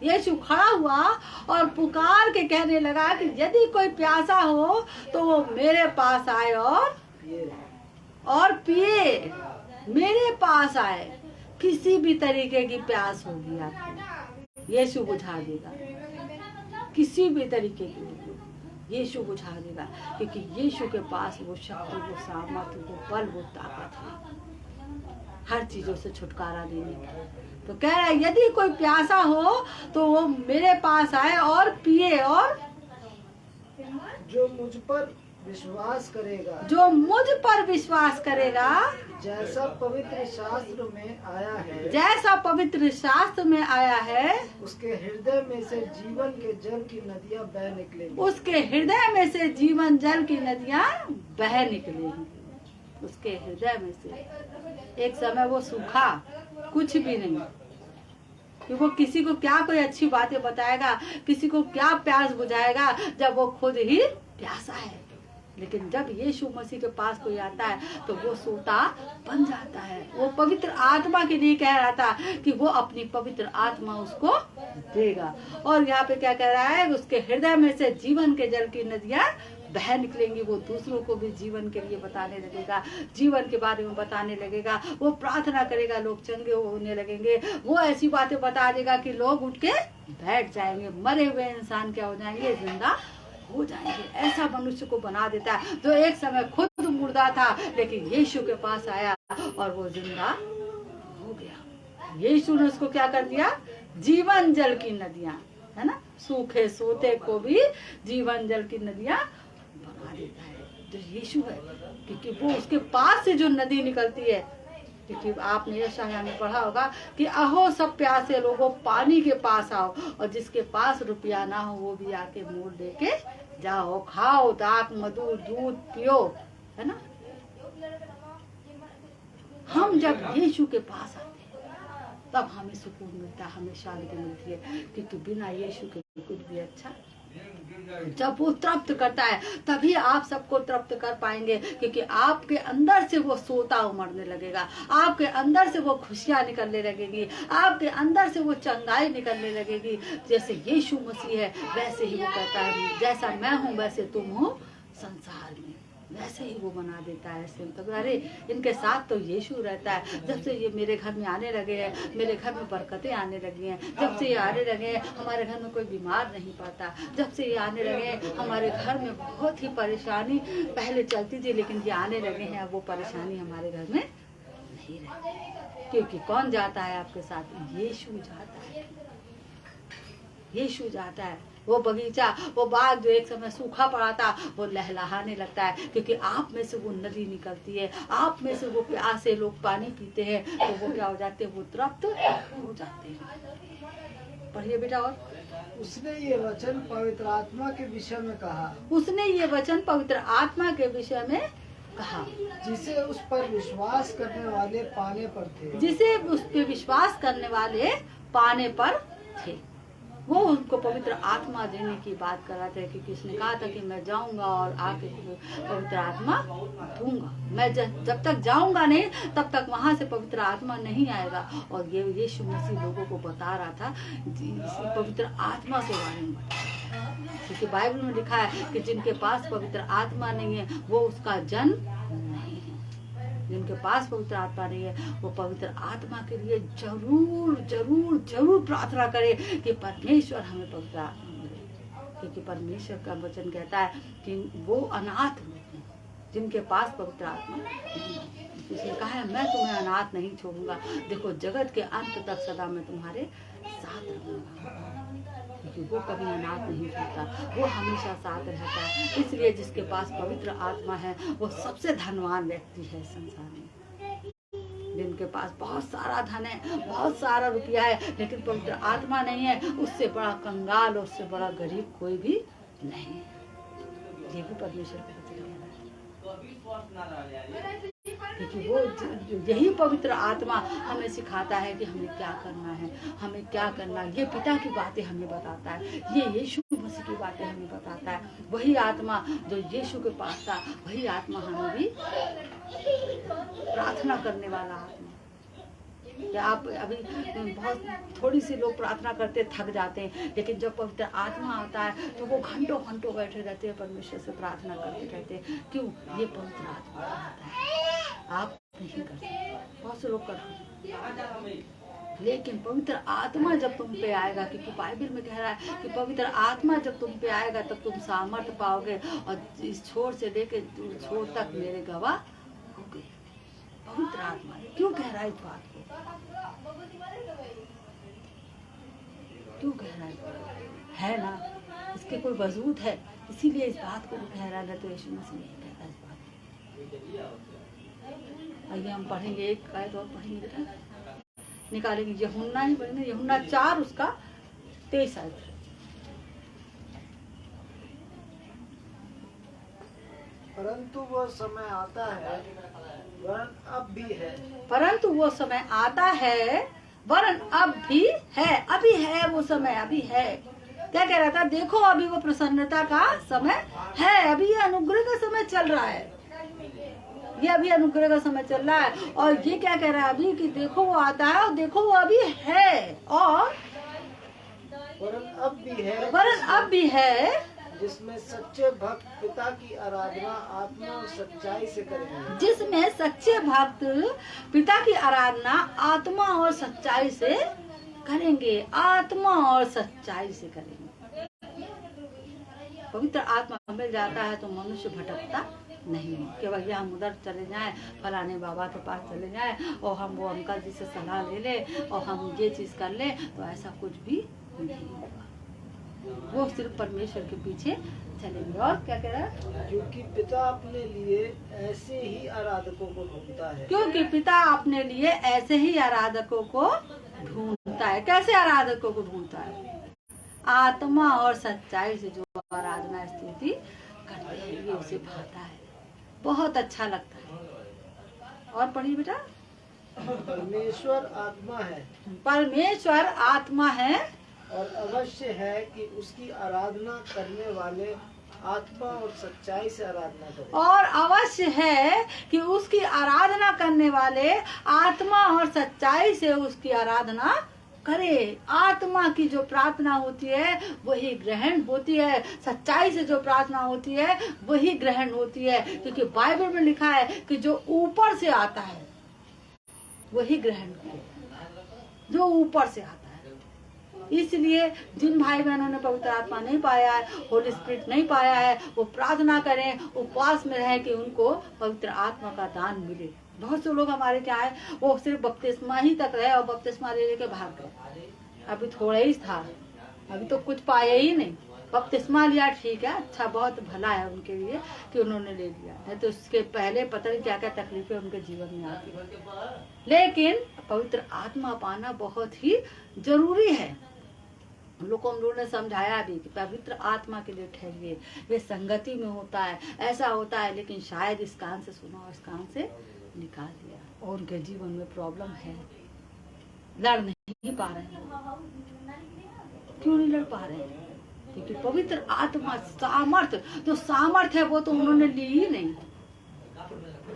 यीशु खड़ा हुआ और पुकार के कहने लगा कि यदि कोई प्यासा हो तो वो मेरे पास आए और पिए। मेरे पास आए। किसी भी तरीके की प्यास होगी आपको, यीशु बुझा देगा। किसी भी तरीके की यीशु बुझा देगा, क्योंकि यीशु के पास वो शक्ति, वो सामर्थ्य, वो बल, वो ताकत है हर चीजों से छुटकारा देने की। तो कह रहा है यदि कोई प्यासा हो तो वो मेरे पास आए और पिए। और जो मुझ पर विश्वास करेगा, जैसा पवित्र शास्त्र में आया है, उसके हृदय में से जीवन के जल की नदियां बह निकलेंगी। उसके हृदय में से जीवन जल की नदियां बह निकलेंगी। उसके हृदय में से। एक समय वो सूखा, कुछ भी नहीं, कि वो किसी को क्या कोई अच्छी बातें बताएगा, किसी को क्या प्यास बुझाएगा जब वो खुद ही प्यासा है। लेकिन जब यीशु मसीह के पास कोई आता है तो वो सोता बन जाता है। वो पवित्र आत्मा के लिए कह रहा था कि वो अपनी पवित्र आत्मा उसको देगा। और यहाँ पे क्या कह रहा है, उसके हृदय में से जीवन के जल की नदियां बह निकलेंगी। वो दूसरों को भी जीवन के लिए बताने लगेगा, जीवन के बारे में बताने लगेगा। वो प्रार्थना करेगा, लोग चंगे होने लगेंगे। वो ऐसी बातें बता देगा कि लोग उठ के बैठ जाएंगे। मरे हुए इंसान क्या हो जाएंगे, जिंदा हो जाएंगे। ऐसा मनुष्य को बना देता है जो एक समय खुद मुर्दा था, लेकिन यीशु के पास आया और वो जिंदा हो गया। यीशु ने उसको क्या कर दिया, जीवन जल की नदियां, है ना, सूखे सोते को भी जीवन जल की नदियां बना देता है। जो यीशु है, क्योंकि वो उसके पास से जो नदी निकलती है, क्योंकि आपने यशायाह में पढ़ा होगा कि अहो सब प्यासे लोगों पानी के पास आओ, और जिसके पास रुपया ना हो वो भी आके मोल लेके जाओ, खाओ, दाख मधु दूध पियो, है ना। हम जब यीशु के पास आते हैं तब हमें सुकून मिलता है, हमें शांति मिलती है, क्योंकि बिना यीशु के कुछ भी अच्छा। जब वो तृप्त करता है तभी आप सबको तृप्त कर पाएंगे, क्योंकि आपके अंदर से वो सोता उमड़ने लगेगा, आपके अंदर से वो खुशियां निकलने लगेगी, आपके अंदर से वो चंगाई निकलने लगेगी। जैसे यीशु मसीह है वैसे ही वो कहता है, जैसा मैं हूँ वैसे तुम हो संसार में, वैसे ही वो बना देता है। तो अरे इनके साथ तो यीशु रहता है। जब से ये मेरे घर में आने लगे हैं, मेरे घर में बरकतें आने लगी हैं। जब से ये आने लगे हैं, हमारे घर में कोई बीमार नहीं पड़ता। जब से ये आने लगे हैं, हमारे घर में बहुत ही परेशानी पहले चलती थी, लेकिन ये आने लगे हैं, अब वो परेशानी हमारे घर में नहीं रहती। क्योंकि कौन जाता है आपके साथ, यीशु जाता है। यीशु जाता है। वो बगीचा, वो बाग जो एक समय सूखा पड़ा था, वो लहलहाने लगता है, क्योंकि आप में से वो नदी निकलती है। आप में से वो प्यासे लोग पानी पीते हैं तो वो क्या हो जाते हैं, वो तृप्त हो जाते हैं। पढ़िए बेटा। और उसने ये वचन पवित्र आत्मा के विषय में कहा। उसने ये वचन पवित्र आत्मा के विषय में कहा, जिसे उस पर विश्वास करने वाले पाने पर थे। जिसे उस पर विश्वास करने वाले पाने पर थे। वो उनको पवित्र आत्मा देने की बात कर रहा था, क्योंकि उसने कहा था कि मैं जाऊंगा और आके पवित्र आत्मा दूंगा। मैं जब तक जाऊंगा नहीं तब तक वहां से पवित्र आत्मा नहीं आएगा। और ये यीशु मसीह लोगों को बता रहा था पवित्र आत्मा के बारे में, क्योंकि बाइबल में लिखा है कि जिनके पास पवित्र आत्मा नहीं है वो उसका जन नहीं है। जिनके पास पवित्र आत्मा नहीं है वो पवित्र आत्मा के लिए जरूर जरूर जरूर प्रार्थना करे कि परमेश्वर हमें पवित्र आत्मा मिले, क्योंकि परमेश्वर का वचन कहता है कि वो अनाथ हैं जिनके पास पवित्र आत्मा नहीं है। इसने कहा है मैं तुम्हें अनाथ नहीं छोड़ूंगा, देखो जगत के अंत तक सदा मैं तुम्हारे साथ रहूंगा। क्योंकि वो कभी अनाथ नहीं छोड़ता, वो हमेशा साथ रहता है। इसलिए जिसके पास पवित्र आत्मा है वो सबसे धनवान व्यक्ति है संसार में। जिनके पास बहुत सारा धन है, बहुत सारा रुपया है, लेकिन पवित्र आत्मा नहीं है, उससे बड़ा कंगाल, उससे बड़ा गरीब कोई भी नहीं है। ये भी परमेश्वर का वचन है। क्योंकि वो यही पवित्र आत्मा हमें सिखाता है कि हमें क्या करना है, हमें क्या करना। ये पिता की बातें हमें बताता है, ये यीशु मसीह की बातें हमें बताता है। वही आत्मा जो यीशु के पास था, वही आत्मा हमें भी प्रार्थना करने वाला आत्मा। कि आप अभी बहुत थोड़ी सी लोग प्रार्थना करते थक जाते हैं, लेकिन जब पवित्र आत्मा आता है तो वो घंटों घंटों बैठे रहते हैं, परमेश्वर से प्रार्थना करते रहते हैं। क्यों? ये पवित्र आत्मा आता है, आप नहीं करते, बहुत से लोग करते हैं। लेकिन पवित्र आत्मा जब तुम पे आएगा, क्योंकि बाइबल में कह रहा है कि पवित्र आत्मा जब तुम पे आएगा तब तुम सामर्थ्य पाओगे, और इस छोर से लेके छोर तक मेरे गवाह होगे। पवित्र आत्मा क्यों कह रहा है इस बात को? क्यों कह रहा है ना? इसके कोई वजूद है, इसीलिए इस बात को कह रहा है। तो यीशु मसीह नहीं कहता इस बात को। आइए हम पढ़ेंगे, एक आयत और पढ़ेंगे बेटा, निकालेंगे। यूहन्ना ही पढ़ेंगे, यूहन्ना 4 उसका 23 आयत। परंतु वो समय आता है, वरन अब भी है। परंतु वो समय आता है, वरन अब भी है। अभी है वो समय, अभी है। क्या कह रहा था? देखो अभी वो प्रसन्नता का समय है, अभी ये अनुग्रह का समय चल रहा है, ये अभी अनुग्रह का समय चल रहा है। और ये क्या कह रहा है अभी कि देखो वो आता है, और देखो वो अभी है, और वरन अब भी है, वरन अब भी है, जिसमें सच्चे भक्त पिता की आराधना आत्मा और सच्चाई से करेंगे। जिसमें सच्चे भक्त पिता की आराधना आत्मा और सच्चाई से करेंगे, आत्मा और सच्चाई से करेंगे। पवित्र आत्मा मिल जाता है तो मनुष्य भटकता नहीं है कि भैया हम उधर चले जाएं, फलाने बाबा के पास चले जाएं, और हम वो अंकल जी से सलाह ले लें और हम ये चीज कर लें, तो ऐसा कुछ भी नहीं होगा। वो सिर्फ परमेश्वर के पीछे चलेंगे। और क्या कह रहा है? क्योंकि पिता अपने लिए ऐसे ही आराधकों को ढूंढता है। क्योंकि पिता अपने लिए ऐसे ही आराधकों को ढूंढता है। कैसे आराधकों को ढूंढता है? आत्मा और सच्चाई से जो आराधना स्तुति करते हैं, ये उसे भाता है, बहुत अच्छा लगता है। और पढ़िए बेटा। परमेश्वर आत्मा है, परमेश्वर आत्मा है, और अवश्य है कि उसकी आराधना करने वाले आत्मा और सच्चाई से आराधना करें। और अवश्य है कि उसकी आराधना करने वाले आत्मा और सच्चाई से उसकी आराधना करे। आत्मा की जो प्रार्थना होती है वही ग्रहण होती है, सच्चाई से जो प्रार्थना होती है वही ग्रहण होती है। क्योंकि बाइबल में लिखा है कि जो ऊपर से आता है वही ग्रहण होता है, जो ऊपर से आता है। इसलिए जिन भाई बहनों ने पवित्र आत्मा नहीं पाया है, होली स्पिरिट नहीं पाया है, वो प्रार्थना करें, उपवास में रहें कि उनको पवित्र आत्मा का दान मिले। बहुत से लोग हमारे क्या है, वो सिर्फ बपतिस्मा ही तक रहे और बपतिस्मा ले लेके भाग गए। अभी थोड़ा ही था, अभी तो कुछ पाया ही नहीं। बपतिस्मा लिया ठीक है, अच्छा, बहुत भला है उनके लिए कि उन्होंने ले लिया, नहीं तो उसके पहले पता नहीं क्या क्या तकलीफें उनके जीवन में आती। लेकिन पवित्र आत्मा पाना बहुत ही जरूरी है। हम लोग ने समझाया भी कि पवित्र आत्मा के लिए ठहरिए, वे संगति में होता है, ऐसा होता है। लेकिन शायद इस कान से सुना और इस कान से निकाल दिया, और उनके जीवन में प्रॉब्लम है, लड़ नहीं पा रहे हैं। क्यों नहीं लड़ पा रहे हैं? क्योंकि पवित्र आत्मा सामर्थ, जो सामर्थ है वो तो उन्होंने ली ही नहीं,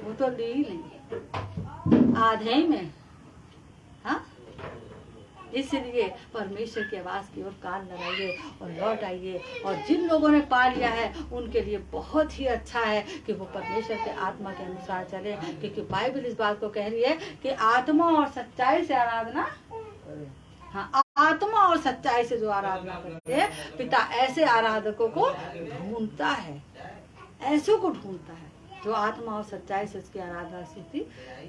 वो तो ली ही नहीं, आधे ही में। हाँ, इसलिए परमेश्वर की आवाज की ओर कान लगाइए और लौट आइए। और जिन लोगों ने पा लिया है उनके लिए बहुत ही अच्छा है कि वो परमेश्वर के आत्मा के अनुसार चले। क्योंकि बाइबल इस बात को कह रही है कि आत्मा और सच्चाई से आराधना, हाँ, आत्मा और सच्चाई से जो आराधना करते हैं, पिता ऐसे आराधकों को ढूंढता है, ऐसों को ढूंढता है जो आत्मा और सच्चाई से उसकी आराधना स्तुति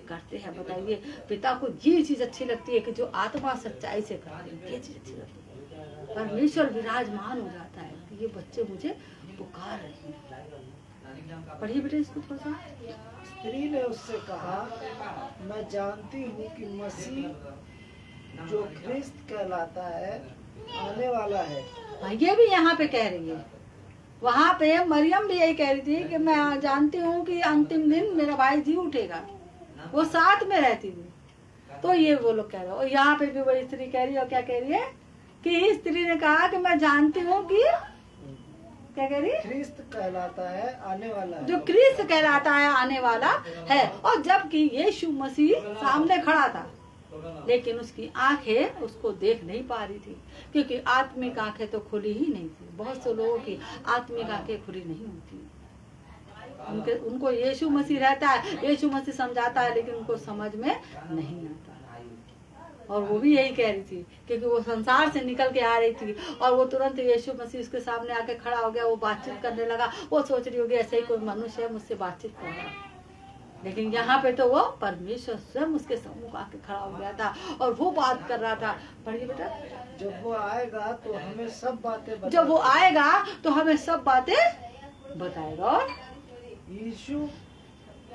करते हैं। बताइए, पिता को ये चीज अच्छी लगती है कि जो आत्मा सच्चाई से करते हैं, ये चीज अच्छी लगती है। परमेश्वर विराजमान हो जाता है कि ये बच्चे मुझे पुकार रहे हैं। पढ़िए बेटे इसको थोड़ा सा। स्त्री ने उससे कहा, मैं जानती हूँ कि मसीह जो ख्रिस्त कहलाता है आने वाला है। ये भी यहाँ पे कह रही है, वहाँ पे मरियम भी यही कह रही थी कि मैं जानती हूँ कि अंतिम दिन मेरा भाई जी उठेगा। वो साथ में रहती थी। तो ये वो लोग कह रहे हो। और यहाँ पे भी वो स्त्री कह रही है, और क्या कह रही है कि स्त्री ने कहा कि मैं जानती हूँ कि क्या कह रही है, क्रिस्त कहलाता है आने वाला है, जो क्रिस्त कहलाता है आने वाला है। और जबकि यीशु मसीह सामने खड़ा था, लेकिन उसकी आंखें उसको देख नहीं पा रही थी, क्योंकि आत्मिक आंखें तो खुली ही नहीं थी। बहुत से लोगों की आत्मिक आंखें खुली नहीं होती। उनको यीशु मसीह रहता है, यीशु मसीह समझाता है, लेकिन उनको समझ में नहीं आता। और वो भी यही कह रही थी, क्योंकि वो संसार से निकल के आ रही थी, और वो तुरंत यीशु मसीह उसके सामने आके खड़ा हो गया। वो बातचीत करने लगा। वो सोच रही होगी ऐसे ही कोई मनुष्य है मुझसे बातचीत कर रहा है, लेकिन यहाँ पे तो वो परमेश्वर स्वयं उसके सम्मुख आके खड़ा हो गया था, और वो बात कर रहा था। पढ़िए बेटा। जब वो आएगा तो हमें सब बातें बताएगा। जब वो आएगा तो हमें सब बातें बताएगा। और यीशु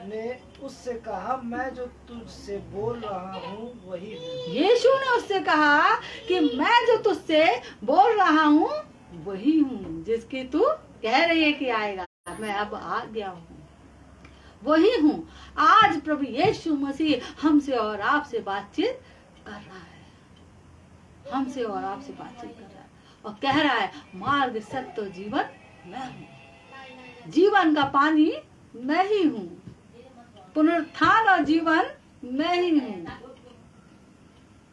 ने उससे कहा, मैं जो तुझसे बोल रहा हूँ वही हूँ। यीशु ने उससे कहा कि मैं जो तुझसे बोल रहा हूँ वही हूँ, जिसकी तू कह रही है कि आएगा। मैं अब आ गया हूँ, वही हूँ। आज प्रभु यीशु मसीह हमसे और आपसे बातचीत कर रहा है, हमसे और आपसे बातचीत कर रहा है, और कह रहा है मार्ग सत्य तो जीवन मैं हूँ, जीवन का पानी मैं ही हूँ, पुनरुत्थान और जीवन मैं ही हूँ।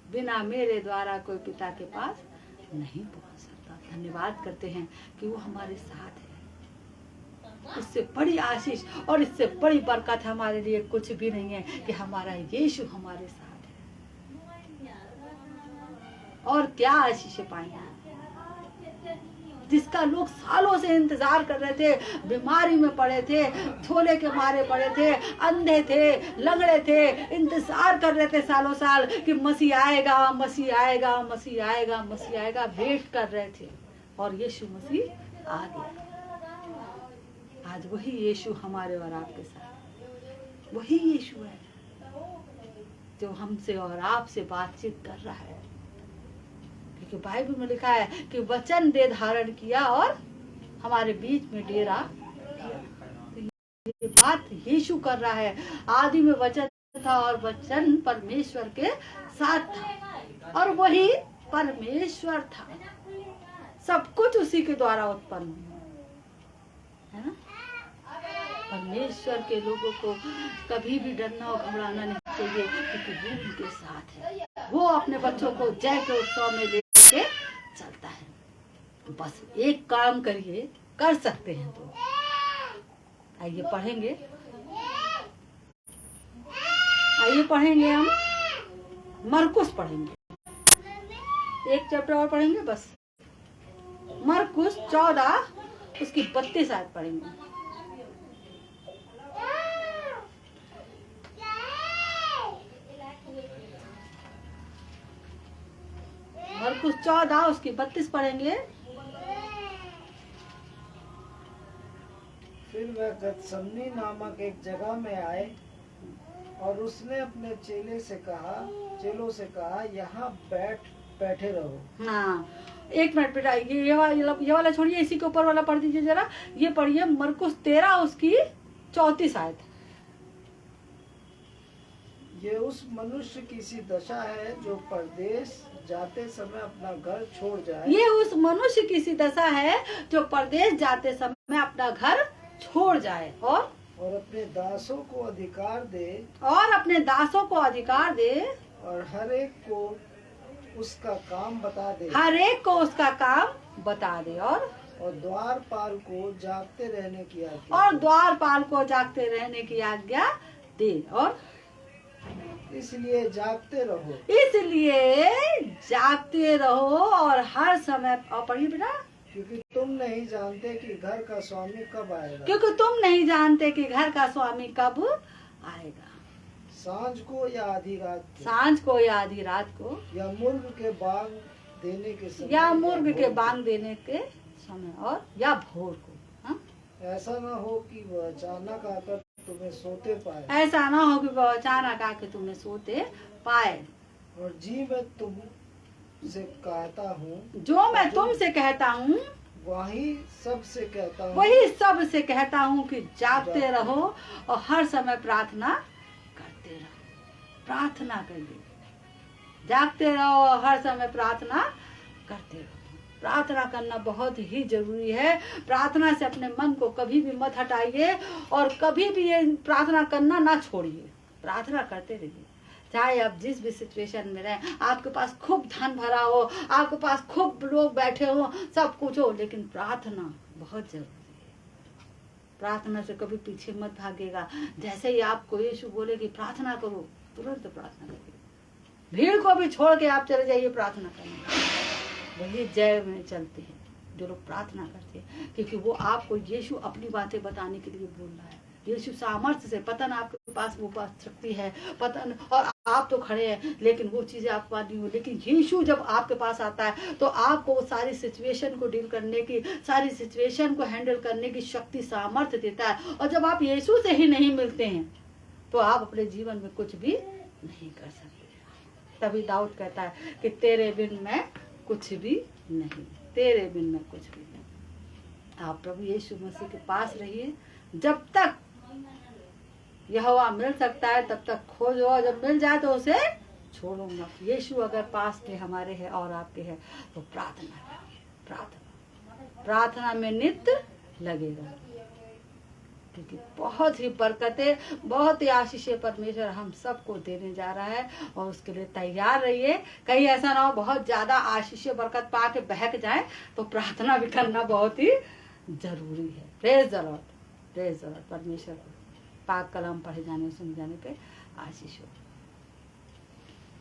बिना मेरे द्वारा कोई पिता के पास नहीं पहुंच सकता। धन्यवाद करते हैं कि वो हमारे साथ है। इससे बड़ी आशीष और इससे बड़ी बरकत हमारे लिए कुछ भी नहीं है कि हमारा यीशु हमारे साथ है। और क्या आशीष पाएंगे, जिसका लोग सालों से इंतजार कर रहे थे, बीमारी में पड़े थे, छोले के मारे पड़े थे, अंधे थे, लंगड़े थे, इंतजार कर रहे थे सालों साल कि मसीह आएगा, मसीह आएगा, मसीह आएगा, मसीह आएगा, वेट कर रहे थे। और यीशु मसीह आ गया। आज वही यीशु हमारे और आपके साथ, वही यीशु है जो हमसे और आपसे बातचीत कर रहा है। क्योंकि बाइबल में लिखा है कि वचन दे धारण किया और हमारे बीच में डेरा किया। तो ये बात यीशु कर रहा है। आदि में वचन था और वचन परमेश्वर के साथ था, और वही परमेश्वर था। सब कुछ उसी के द्वारा उत्पन्न हुआ है ना। परमेश्वर के लोगों को कभी भी डरना और घबराना नहीं चाहिए, क्योंकि वो उनके साथ है। वो अपने बच्चों को जय के उत्सव में लेके चलता है। बस एक काम करिए, कर सकते हैं तो आइए पढ़ेंगे, आइए पढ़ेंगे। हम मरकुस पढ़ेंगे, एक चैप्टर और पढ़ेंगे बस। मरकुस 14 उसकी 32 आयत पढ़ेंगे। मरकुस 14 उसकी 32 पढ़ेंगे। फिर वह गतसमनी नामक एक जगह में आए, और उसने अपने चेलों से कहा, यहाँ बैठे रहो। हाँ, एक मिनट बेटा, ये वाला छोड़िए, इसी के ऊपर वाला पढ़ दीजिए जरा। ये पढ़िए मरकुस 13 उसकी 34 आयत। ये उस मनुष्य की सी दशा है जो परदेश जाते समय अपना घर छोड़ जाए। ये उस मनुष्य की सी दशा है जो परदेश जाते समय अपना घर छोड़ जाए, और अपने दासों को अधिकार दे, और अपने दासों को अधिकार दे, और हर एक को उसका काम बता दे, हर एक को उसका काम बता दे, और द्वारपाल को जागते रहने की आज्ञा, और द्वारपाल को जागते रहने की आज्ञा दे। और इसलिए जागते रहो, इसलिए जागते रहो, और हर समय। और पढ़िए बेटा। क्योंकि तुम नहीं जानते कि घर का स्वामी कब आएगा, क्योंकि तुम नहीं जानते कि घर का स्वामी कब आएगा, सांझ को या आधी रात को, सांझ को या आधी रात को, या मुर्ग के बांग देने के समय, या मुर्ग के बांग देने के समय, और या भोर को। हाँ? ऐसा न हो कि वह अचानक आकर तुम्हें सोते पाए, ऐसा ना हो कि वह अचानक आके तुम्हें सोते पाए। और जी मैं तुमसे कहता हूँ, जो मैं तुमसे कहता हूँ वही सबसे कहता हूँ, वही सबसे कहता हूँ कि जागते रहो और हर समय प्रार्थना करते रहो, प्रार्थना करिए, जागते रहो, हर समय प्रार्थना करते रहो। प्रार्थना करना बहुत ही जरूरी है। प्रार्थना से अपने मन को कभी भी मत हटाइए और कभी भी ये प्रार्थना करना ना छोड़िए, प्रार्थना करते रहिए। चाहे आप जिस भी सिचुएशन में रहें, आपके पास खूब धन भरा हो, आपके पास खूब लोग बैठे हो, सब कुछ हो, लेकिन प्रार्थना बहुत जरूरी है। प्रार्थना से कभी पीछे मत भागिएगा। जैसे ही आपको यीशु बोले कि प्रार्थना करो, तुरंत प्रार्थना करिए। भीड़ को भी छोड़ के आप चले जाइए प्रार्थना करने, वही जय में चलते हैं जो लोग प्रार्थना करते हैं, क्योंकि वो आपको यीशु अपनी बातें बताने के लिए बोल रहा है। यीशु सामर्थ्य से, पता ना आपके पास वो बात शक्ति है, पता न, और आप तो खड़े हैं लेकिन वो चीजें आपके पास नहीं हो, लेकिन यीशु जब आपके पास आता है तो आपको वो सारी सिचुएशन को डील करने की, सारी सिचुएशन को हैंडल करने की शक्ति, सामर्थ्य देता है। और जब आप यीशु से ही नहीं मिलते हैं तो आप अपने जीवन में कुछ भी नहीं कर सकते। तभी दाऊद कहता है कि तेरे बिन मैं कुछ भी नहीं, तेरे बिन मैं कुछ भी नहीं। आप प्रभु यीशु मसीह के पास रहिए, जब तक यहोवा मिल सकता है तब तक खोजो, जब मिल जाए तो उसे छोड़ो मत। यीशु अगर पास में हमारे है और आपके है तो प्रार्थना करिए, प्रार्थना में नित्य लगेगा, क्योंकि बहुत ही बरकतें, बहुत ही आशीषें परमेश्वर हम सबको देने जा रहा है, और उसके लिए तैयार रहिए। कहीं ऐसा ना हो बहुत ज्यादा आशीषें बरकत पा के बहक जाए, तो प्रार्थना भी करना बहुत ही जरूरी है। Praise the Lord, praise the Lord. परमेश्वर पाक कलाम पढ़े जाने सुन जाने पे आशीष हो।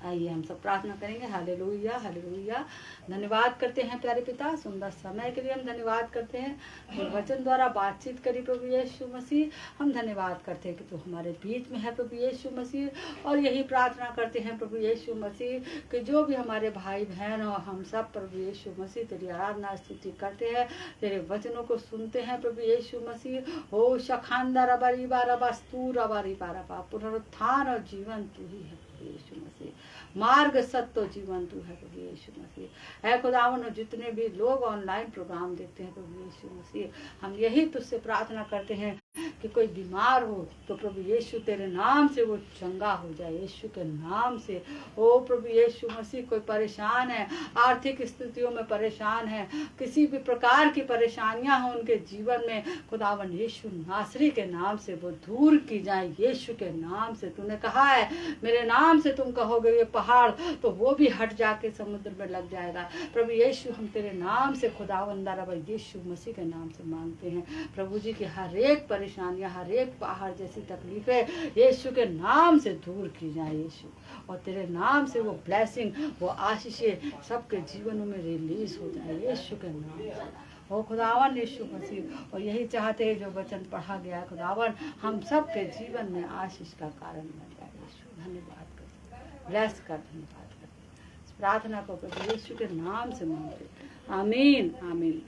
आइए हम सब प्रार्थना करेंगे। Hallelujah, hallelujah. धन्यवाद करते हैं प्यारे पिता, सुंदर समय के लिए हम धन्यवाद करते हैं। और वचन द्वारा बातचीत करी प्रभु यीशु मसीह, हम धन्यवाद करते हैं कि तू हमारे बीच में है प्रभु यीशु मसीह। और यही प्रार्थना करते हैं प्रभु यीशु मसीह कि जो भी हमारे भाई बहन और हम सब प्रभु यीशु मसीह तेरी आराधना स्तुति करते हैं, तेरे वचनों को सुनते हैं प्रभु यीशु मसीह। हो शखांदा रबा रिबा रबा स्तू रबा रिबा रबा, पुनरुत्थान और जीवन तू ही है यीशु मसीह, मार्ग सत्य जीवन तू है प्रभु यीशु मसीह। है खुदावन, जितने भी लोग ऑनलाइन प्रोग्राम देखते हैं प्रभु यीशु मसीह, हम यही तुझसे प्रार्थना करते हैं कि कोई बीमार हो तो प्रभु यीशु तेरे नाम से वो चंगा हो जाए, यीशु के नाम से। ओ प्रभु यीशु मसीह, कोई परेशान है, आर्थिक स्थितियों में परेशान है, किसी भी प्रकार की परेशानियां हो उनके जीवन में, खुदावन यीशु नासरी के नाम से वो दूर की जाए, यीशु के नाम से। तूने कहा है मेरे नाम से तुम कहोगे ये पहाड़, तो वो भी हट जाके समुद्र में लग जाएगा। प्रभु यीशु, हम तेरे नाम से खुदावंदा रब यीशु मसीह के नाम से मांगते हैं प्रभु जी की हर एक परेशानियां, हर एक पहाड़ जैसी तकलीफें यीशु के नाम से दूर की जाए यीशु, और तेरे नाम से वो ब्लेसिंग, वो आशीषें सबके जीवनों में रिलीज हो जाए यीशु के नाम से। ओ खुदावन यीशु मसीह, और यही चाहते हैं जो वचन पढ़ा गया खुदावन हम सब के जीवन में आशीष का कारण बन जाए यीशु। धन्यवाद करते, ब्लेस कर, धन्यवाद करते, प्रार्थना को प्रभु यीशु के नाम से मांगते, आमीन, आमीन।